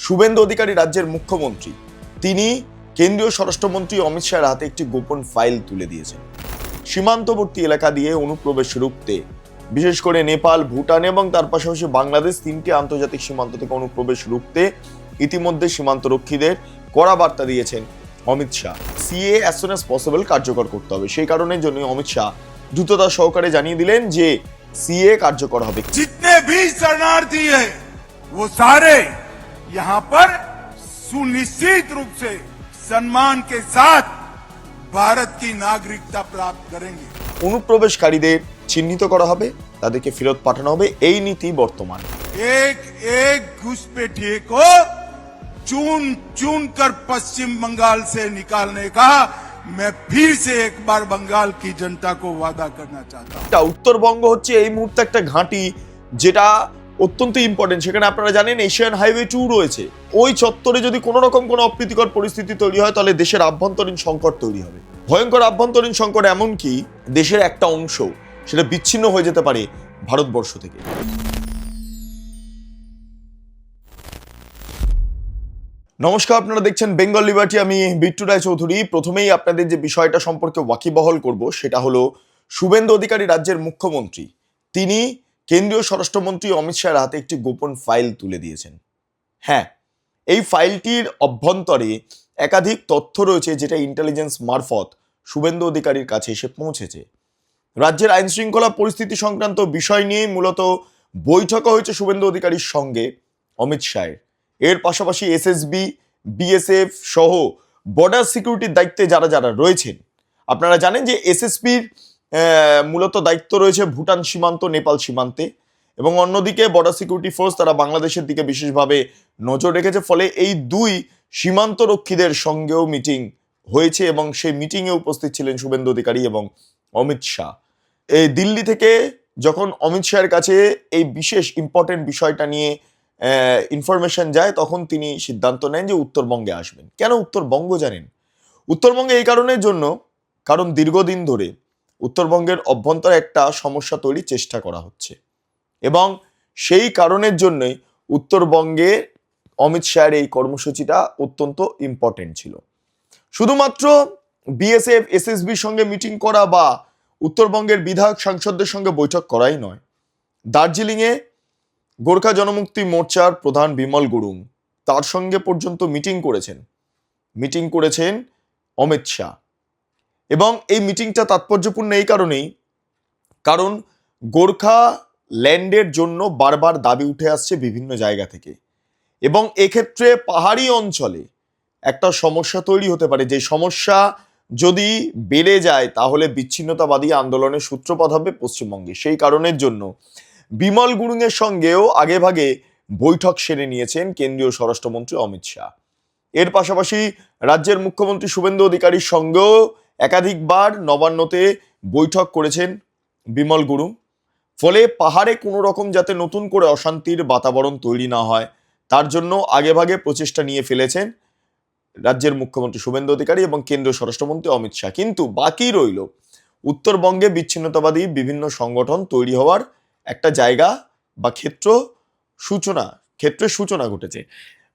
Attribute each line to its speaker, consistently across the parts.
Speaker 1: শুভেন্দু অধিকারী রাজ্যের মুখ্যমন্ত্রী, তিনি কেন্দ্রীয় স্বরাষ্ট্রমন্ত্রী অমিত শাহের হাতে একটি গোপন ফাইল তুলে দিয়েছেন। সীমান্তবর্তী এলাকা দিয়ে অনুপ্রবেশ রুখতে, বিশেষ করে নেপাল, ভুটান এবং তার পাশাপাশি বাংলাদেশ তিনটি আন্তর্জাতিক সীমান্ত থেকে অনুপ্রবেশ রুখতে ইতিমধ্যে সীমান্তরক্ষীদের কড়া বার্তা দিয়েছেন Amit Shah. CA as soon as possible কার্যকর করতে হবে, সেই কারণের জন্য অমিত শাহ দ্রুততা সহকারে জানিয়ে দিলেন যে সিএ কার্যকর হবে।
Speaker 2: जितने भी शरणार्थी है वो सारे यहाँ पर सुनिश्चित रूप से सम्मान के साथ भारत की नागरिकता प्राप्त करेंगे।
Speaker 1: অনুপ্রবেশকারীদের চিহ্নিত করা হবে, তাদেরকে ফেরত পাঠানো হবে, এই নীতি বর্তমান।
Speaker 2: एक एक घुसपैठिए को चुन चुन कर पश्चिम बंगाल से निकालने का मैं फिर से एक बार बंगाल की जनता को वादा करना चाहता हूँ।
Speaker 1: উত্তরবঙ্গ হচ্ছে এই মুহূর্তে একটা ঘাঁটি যেটা অত্যন্ত ইম্পর্টেন্ট। সেখানে আপনারা জানেন এশিয়ান হাইওয়ে 2 রয়েছে। ওই চত্বরে যদি কোনো রকম কোনো অপ্রীতিকর পরিস্থিতি তৈরি হয় তাহলে দেশের আভ্যন্তরীণ সংকট তৈরি হবে, ভয়ঙ্কর আভ্যন্তরীণ সংকট, এমনকি দেশের একটা অংশ সেটা বিচ্ছিন্ন হয়ে যেতে পারে ভারতবর্ষ থেকে। নমস্কার, আপনারা দেখছেন বেঙ্গল লিবার্টি, আমি বিট্টু রায়চৌধুরী। প্রথমেই আপনাদের যে বিষয়টা সম্পর্কে ওয়াকিবহল করব সেটা হলো শুভেন্দু অধিকারী রাজ্যের মুখ্যমন্ত্রী, তিনি কেন্দ্রীয় স্বরাষ্ট্রমন্ত্রী অমিত শাহের হাতে একটি গোপন ফাইল তুলে দিয়েছেন। হ্যাঁ, এই ফাইলটির অভ্যন্তরে একাধিক তথ্য রয়েছে যেটা ইন্টেলিজেন্স মারফত শুভেন্দু অধিকারীর কাছে এসে পৌঁছেছে। রাজ্যের আইন শৃঙ্খলা পরিস্থিতি সংক্রান্ত বিষয় নিয়ে মূলত বৈঠক হয়েছে শুভেন্দু অধিকারীর সঙ্গে অমিত শাহের। এর পাশাপাশি এসএসবি, বিএসএফ সহ বর্ডার সিকিউরিটির দায়িত্বে যারা যারা রয়েছেন, আপনারা জানেন যে এসএসপির মূলত দায়িত্ব রয়েছে ভুটান সীমান্ত, নেপাল সীমান্তে, এবং অন্যদিকে বর্ডার সিকিউরিটি ফোর্স তারা বাংলাদেশের দিকে বিশেষভাবে নজর রেখেছে। ফলে এই দুই সীমান্তরক্ষীদের সঙ্গেও মিটিং হয়েছে এবং সেই মিটিংয়ে উপস্থিত ছিলেন শুভেন্দু অধিকারী এবং অমিত শাহ। এই দিল্লি থেকে যখন অমিত শাহের কাছে এই বিশেষ ইম্পর্টেন্ট বিষয়টা নিয়ে ইনফরমেশন যায়, তখন তিনি সিদ্ধান্ত নেন যে উত্তরবঙ্গে আসবেন। কেন উত্তরবঙ্গ জানেন? উত্তরবঙ্গে এই কারণের জন্য, কারণ দীর্ঘদিন ধরে উত্তরবঙ্গের অভ্যন্তরে একটা সমস্যা তৈরির চেষ্টা করা হচ্ছে এবং সেই কারণের জন্যই উত্তরবঙ্গে অমিত শাহের এই কর্মসূচিটা অত্যন্ত ইম্পর্টেন্ট ছিল। শুধুমাত্র বিএসএফ, এসএসবির সঙ্গে মিটিং করা বা উত্তরবঙ্গের বিধায়ক সাংসদদের সঙ্গে বৈঠক করাই নয়, দার্জিলিংয়ে গোর্খা জনমুক্তি মোর্চার প্রধান বিমল গুরুং, তার সঙ্গে পর্যন্ত মিটিং করেছেন অমিত শাহ। এবং এই মিটিংটা তাৎপর্যপূর্ণ এই কারণেই, কারণ গোর্খা ল্যান্ডের জন্য বারবার দাবি উঠে আসছে বিভিন্ন জায়গা থেকে, এবং এক্ষেত্রে পাহাড়ি অঞ্চলে একটা সমস্যা তৈরি হতে পারে। যে সমস্যা যদি বেড়ে যায় তাহলে বিচ্ছিন্নতাবাদী আন্দোলনের সূত্রপাত হবে পশ্চিমবঙ্গে। সেই কারণের জন্য বিমল গুরুংয়ের সঙ্গেও আগেভাগে বৈঠক সেরে নিয়েছেন কেন্দ্রীয় স্বরাষ্ট্রমন্ত্রী অমিত শাহ। এর পাশাপাশি রাজ্যের মুখ্যমন্ত্রী শুভেন্দু অধিকারীর সঙ্গেও একাধিকবার নবান্নতে বৈঠক করেছেন বিমল গুরুং। ফলে পাহাড়ে কোনো রকম যাতে নতুন করে অশান্তির বাতাবরণ তৈরি না হয় তার জন্য আগেভাগে প্রচেষ্টা নিয়ে ফেলেছেন রাজ্যের মুখ্যমন্ত্রী শুভেন্দু অধিকারী এবং কেন্দ্রীয় স্বরাষ্ট্রমন্ত্রী অমিত শাহ। কিন্তু বাকি রইল উত্তরবঙ্গে বিচ্ছিন্নতাবাদী বিভিন্ন সংগঠন তৈরি হওয়ার একটা জায়গা বা ক্ষেত্রের সূচনা ঘটেছে।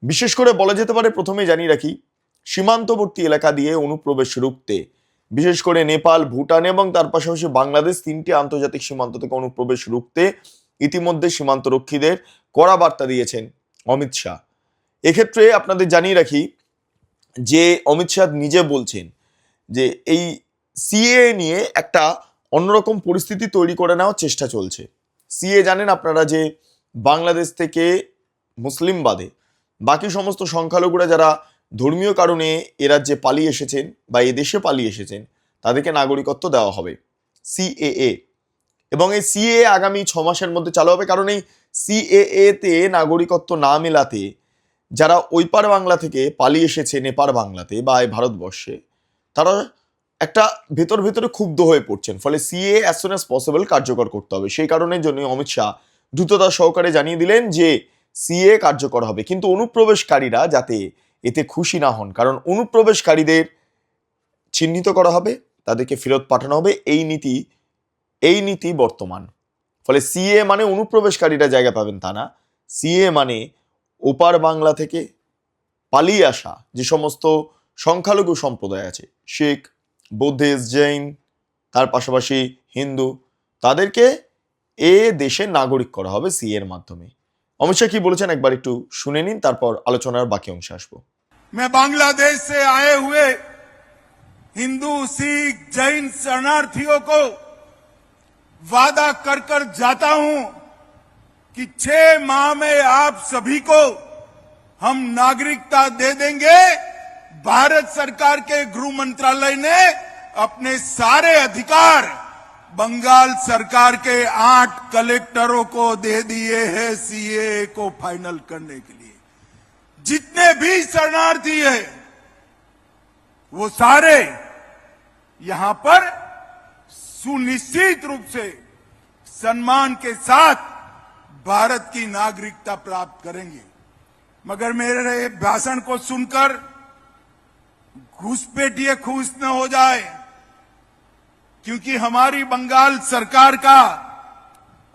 Speaker 1: বিশেষ করে বলা যেতে পারে, প্রথমে জানিয়ে রাখি, সীমান্তবর্তী এলাকা দিয়ে অনুপ্রবেশ রুখতে, বিশেষ করে নেপাল, ভুটান এবং তার পাশাপাশি বাংলাদেশ তিনটি আন্তর্জাতিক সীমান্ত থেকে অনুপ্রবেশ রুখতে ইতিমধ্যে সীমান্তরক্ষীদের কড়া বার্তা দিয়েছেন অমিত শাহ। এক্ষেত্রে আপনাদের জানিয়ে রাখি যে অমিত শাহ নিজে বলছেন যে এই সিএ নিয়ে একটা অন্যরকম পরিস্থিতি তৈরি করে নেওয়ার চেষ্টা চলছে। সিএ জানেন আপনারা যে বাংলাদেশ থেকে মুসলিম বাদে বাকি সমস্ত সংখ্যালঘুরা যারা ধর্মীয় কারণে এ রাজ্যে পালিয়ে এসেছেন বা এদেশে পালিয়ে এসেছেন তাদেরকে নাগরিকত্ব দেওয়া হবে, সিএএ। এবং এই সিএএ আগামী 6 মাসের মধ্যে চালু হবে। কারণ এই সিএএ তে নাগরিকত্ব না মেলাতে যারা ওই পার বাংলা থেকে পালিয়ে এসেছে নেপাল বাংলাতে বা এই ভারতবর্ষে, তারা একটা ভেতরে ক্ষুব্ধ হয়ে পড়ছেন। ফলে CA as soon as possible কার্যকর করতে হবে, সেই কারণের জন্য অমিত শাহ দ্রুততা সহকারে জানিয়ে দিলেন যে সিএ কার্যকর হবে। কিন্তু অনুপ্রবেশকারীরা যাতে এতে খুশি না হন, কারণ অনুপ্রবেশকারীদের চিহ্নিত করা হবে, তাদেরকে ফেরত পাঠানো হবে, এই নীতি বর্তমান। ফলে সিএ মানে অনুপ্রবেশকারীরা জায়গা পাবেন তা না, সিএ মানে ওপার বাংলা থেকে পালিয়ে আসা যে সমস্ত সংখ্যালঘু সম্প্রদায় আছে, শিখ, বুদ্ধিস্ট, জৈন, তার পাশাপাশি হিন্দু, তাদেরকে এ দেশের নাগরিক করা হবে সিএ এর মাধ্যমে। অমিত শাহ কি বলেছেন একবার একটু শুনে নিন, তারপর আলোচনার বাকি অংশে আসবো।
Speaker 2: मैं बांग्लादेश से आए हुए हिंदू, सिख, जैन शरणार्थियों को वादा कर कर जाता हूं कि 6 माह में आप सभी को हम नागरिकता दे देंगे। भारत सरकार के गृह मंत्रालय ने अपने सारे अधिकार बंगाल सरकार के 8 कलेक्टरों को दे दिए हैं सीए को फाइनल करने के लिए। जितने भी शरणार्थी है वो सारे यहां पर सुनिश्चित रूप से सम्मान के साथ भारत की नागरिकता प्राप्त करेंगे। मगर मेरे भाषण को सुनकर घुसपैठिए खुश न हो जाए, क्योंकि हमारी बंगाल सरकार का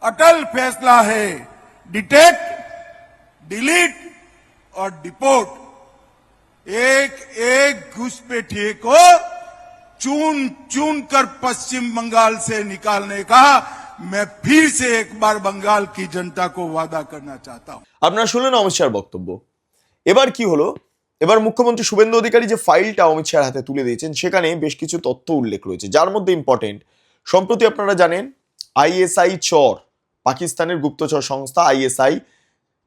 Speaker 2: अटल फैसला है डिटेक्ट, डिलीट और डिपोर्ट। एक एक घुसपैठिए को चुन चुन कर पश्चिम बंगाल से निकालने का मैं फिर से एक बार बंगाल की जनता को वादा करना चाहता हूं।
Speaker 1: আপনারা শুনলেন অমিত শাহর বক্তব্য। এবার কি হলো, এবার মুখ্যমন্ত্রী শুভেন্দু অধিকারী যে ফাইলটা অমিত শাহর হাতে তুলে দিয়েছেন সেখানে বেশ কিছু তথ্য উল্লেখ রয়েছে, যার মধ্যে ইম্পর্টেন্ট, সম্প্রতি আপনারা জানেন আইএসআই চর, পাকিস্তানের গুপ্তচর সংস্থা আইএসআই,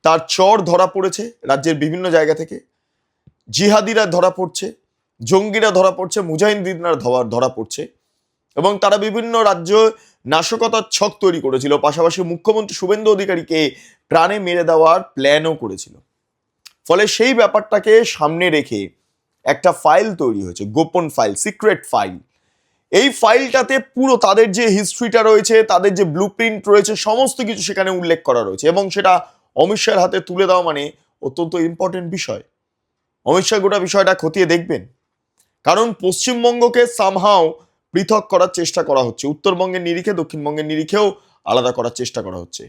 Speaker 1: তার চর ধরা পড়েছে রাজ্যের বিভিন্ন জায়গা থেকে। জিহাদিরা ধরা পড়ছে, জঙ্গিরা ধরা পড়ছে, মুজাহিদিনরা ধরা পড়ছে, এবং তারা বিভিন্ন রাজ্য নাশকতার ছক তৈরি করেছিল, পাশাপাশি মুখ্যমন্ত্রী শুভেন্দু অধিকারীকে প্রাণে মেরে দেওয়ার প্ল্যানও করেছিল। ফলে সেই ব্যাপারটাকে সামনে রেখে একটা ফাইল তৈরি হয়েছে, গোপন ফাইল, সিক্রেট ফাইল। এই ফাইলটাতে পুরো তাদের যে হিস্ট্রিটা রয়েছে, তাদের যে ব্লুপ্রিন্ট রয়েছে, সমস্ত কিছু সেখানে উল্লেখ করা রয়েছে, এবং সেটা অমিত শাহর হাতে তুলে দেওয়া মানে অত্যন্ত ইম্পর্টেন্ট বিষয়। অমিত শাহ গোটা বিষয়টা খতিয়ে দেখবেন, কারণ পশ্চিমবঙ্গকে সামহাও পৃথক করার চেষ্টা করা হচ্ছে, উত্তরবঙ্গের নিরিখে দক্ষিণবঙ্গের নিরিখেও আলাদা করার চেষ্টা করা হচ্ছে।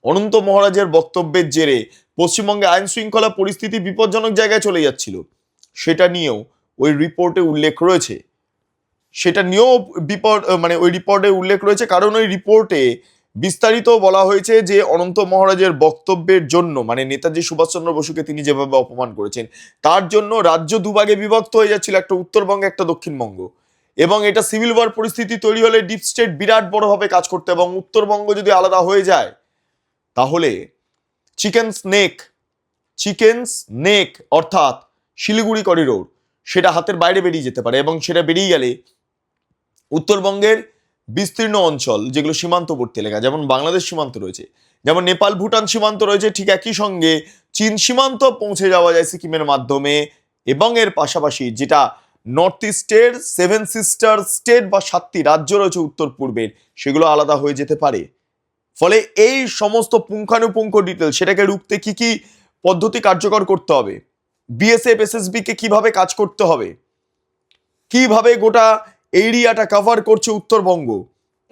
Speaker 1: অনন্ত মহারাজের বক্তব্যের জেরে পশ্চিমবঙ্গে আইন শৃঙ্খলা পরিস্থিতি বিপজ্জনক জায়গায় চলে যাচ্ছিল, সেটা নিয়েও ওই রিপোর্টে উল্লেখ রয়েছে, সেটা নিয়েও ওই রিপোর্টে উল্লেখ রয়েছে। কারণ ওই রিপোর্টে বিস্তারিত বলা হয়েছে যে অনন্ত মহারাজের বক্তব্যের জন্য, মানে নেতাজি সুভাষচন্দ্র বসুকে তিনি যেভাবে অপমান করেছেন, তার জন্য রাজ্য দুভাগে বিভক্ত হয়ে যাচ্ছিল, একটা উত্তরবঙ্গ একটা দক্ষিণবঙ্গ, এবং এটা সিভিল ওয়ার পরিস্থিতি তৈরি হলে ডিপ স্টেট বিরাট বড়ভাবে কাজ করতে, এবং উত্তরবঙ্গ যদি আলাদা হয়ে যায় তাহলে চিকেন স্নেক অর্থাৎ শিলিগুড়ি করিডোর, সেটা হাতের বাইরে বেরিয়ে যেতে পারে, এবং সেটা বেরিয়ে গেলে উত্তরবঙ্গের বিস্তীর্ণ অঞ্চল যেগুলো সীমান্তবর্তী এলাকা, যেমন বাংলাদেশ সীমান্ত রয়েছে, যেমন নেপাল ভুটান সীমান্ত রয়েছে, ঠিক একই সঙ্গে চীন সীমান্ত পৌঁছে যাওয়া যায় সিকিমের মাধ্যমে, এবং এর পাশাপাশি যেটা নর্থ ইস্টের 7 সিস্টার স্টেট বা 7টি রাজ্য রয়েছে উত্তর পূর্বের, সেগুলো আলাদা হয়ে যেতে পারে। ফলে এই সমস্ত পুঙ্খানুপুঙ্খ ডিটেল, সেটাকে রুখতে কি কি পদ্ধতি কার্যকর করতে হবে, বিএসএফ এসএসবি কে কিভাবে কাজ করতে হবে, কিভাবে গোটা এরিয়াটা কভার করছে উত্তরবঙ্গ,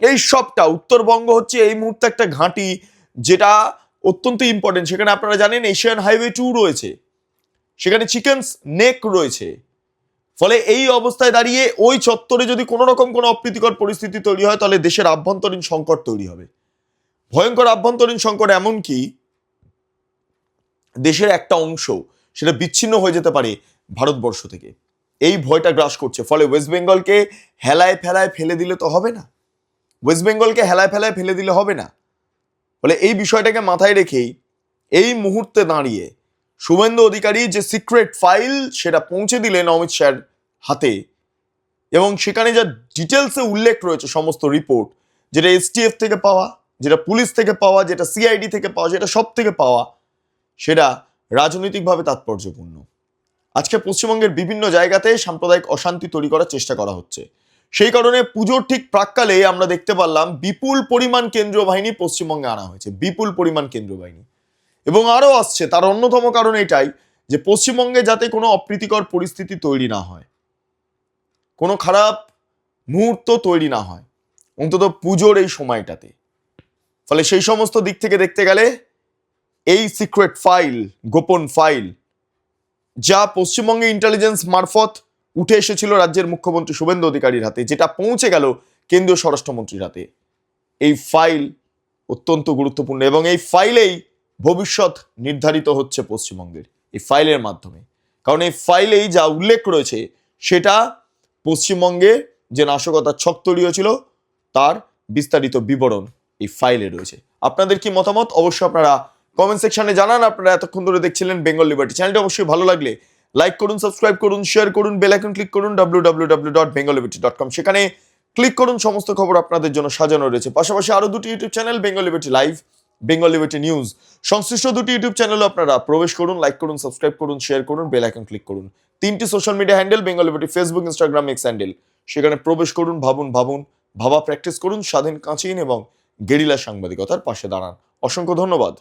Speaker 1: এই সবটা। উত্তরবঙ্গ হচ্ছে এই মুহূর্তে একটা ঘাঁটি যেটা অত্যন্ত ইম্পর্টেন্ট। সেখানে আপনারা জানেন এশিয়ান হাইওয়ে 2 রয়েছে, সেখানে চিকেন নেক রয়েছে। ফলে এই অবস্থায় দাঁড়িয়ে ওই চত্বরে যদি কোনো রকম কোনো অপ্রীতিকর পরিস্থিতি তৈরি হয়, তাহলে দেশের আভ্যন্তরীণ সংকট তৈরি হবে, ভয়ঙ্কর আভ্যন্তরীণ সংকট, এমনকি দেশের একটা অংশ সেটা বিচ্ছিন্ন হয়ে যেতে পারে ভারতবর্ষ থেকে, এই ভয়টা গ্রাস করছে। ফলে ওয়েস্ট বেঙ্গলকে হেলায় ফেলায় ফেলে দিলে তো হবে না, ফলে এই বিষয়টাকে মাথায় রেখেই এই মুহূর্তে দাঁড়িয়ে শুভেন্দু অধিকারী যে সিক্রেট ফাইল সেটা পৌঁছে দিলেন অমিত শাহর হাতে, এবং সেখানে যা ডিটেলসে উল্লেখ রয়েছে সমস্ত রিপোর্ট, যেটা এসটিএফ থেকে পাওয়া, যেটা পুলিশ থেকে পাওয়া, যেটা সিআইডি থেকে পাওয়া, যেটা সব থেকে পাওয়া, সেটা রাজনৈতিকভাবে তাৎপর্যপূর্ণ। আজকে পশ্চিমবঙ্গের বিভিন্ন জায়গাতে সাম্প্রদায়িক অশান্তি তৈরি করার চেষ্টা করা হচ্ছে, সেই কারণে পুজোর ঠিক প্রাক্কালে আমরা দেখতে পারলাম বিপুল পরিমাণ কেন্দ্রীয় বাহিনী পশ্চিমবঙ্গে আনা হয়েছে, বিপুল পরিমাণ কেন্দ্রীয় বাহিনী, এবং আরও আসছে। তার অন্যতম কারণ এটাই যে পশ্চিমবঙ্গে যাতে কোনো অপ্রীতিকর পরিস্থিতি তৈরি না হয়, কোনো খারাপ মুহূর্ত তৈরি না হয়, অন্তত পুজোর এই সময়টাতে। ফলে সেই সমস্ত দিক থেকে দেখতে গেলে এই সিক্রেট ফাইল, গোপন ফাইল, যা পশ্চিমবঙ্গে ইন্টেলিজেন্স মারফত উঠে এসেছিল রাজ্যের মুখ্যমন্ত্রী শুভেন্দু অধিকারীর হাতে, যেটা পৌঁছে গেল কেন্দ্রীয় স্বরাষ্ট্রমন্ত্রীর হাতে, এই ফাইল অত্যন্ত গুরুত্বপূর্ণ এবং এই ফাইলেই ভবিষ্যৎ নির্ধারিত হচ্ছে পশ্চিমবঙ্গের, এই ফাইলের মাধ্যমে। কারণ এই ফাইলেই যা উল্লেখ রয়েছে সেটা পশ্চিমবঙ্গে যে নাশকতার ছক তৈরি হয়েছিল তার বিস্তারিত বিবরণ এই ফাইলে রয়েছে। আপনাদের কি মতামত অবশ্যই আপনারা কমেন্ট সেকশনে জানান। আপনারা এতক্ষণ ধরে দেখছিলেন বেঙ্গল লিবার্টি। চ্যানেলটি অবশ্যই ভালো লাগলে লাইক করুন, সাবস্ক্রাইব করুন, শেয়ার করুন, বেল আইকন ক্লিক করুন www.bengalliberty.com, সেখানে ক্লিক করুন, সমস্ত খবর আপনাদের জন্য সাজানো রয়েছে। পাশাপাশি আরো দুটি YouTube channel, Bengal liberty live, Bengal liberty news, সংশ্লিষ্ট দুটি ইউটিউব চ্যানেলে আপনারা প্রবেশ করুন, লাইক করুন, সাবস্ক্রাইব করুন, শেয়ার করুন, বেল আইকন ক্লিক করুন। তিনটি social media handle, Bengal liberty Facebook, Instagram, x handle, সেখানে প্রবেশ করুন, ভাবুন, ভাবা প্র্যাকটিস করুন, স্বাধীন কাঁচিন এবং গেরিলা সাংবাদিকতার পাশে দাঁড়ান। অসংখ্য ধন্যবাদ।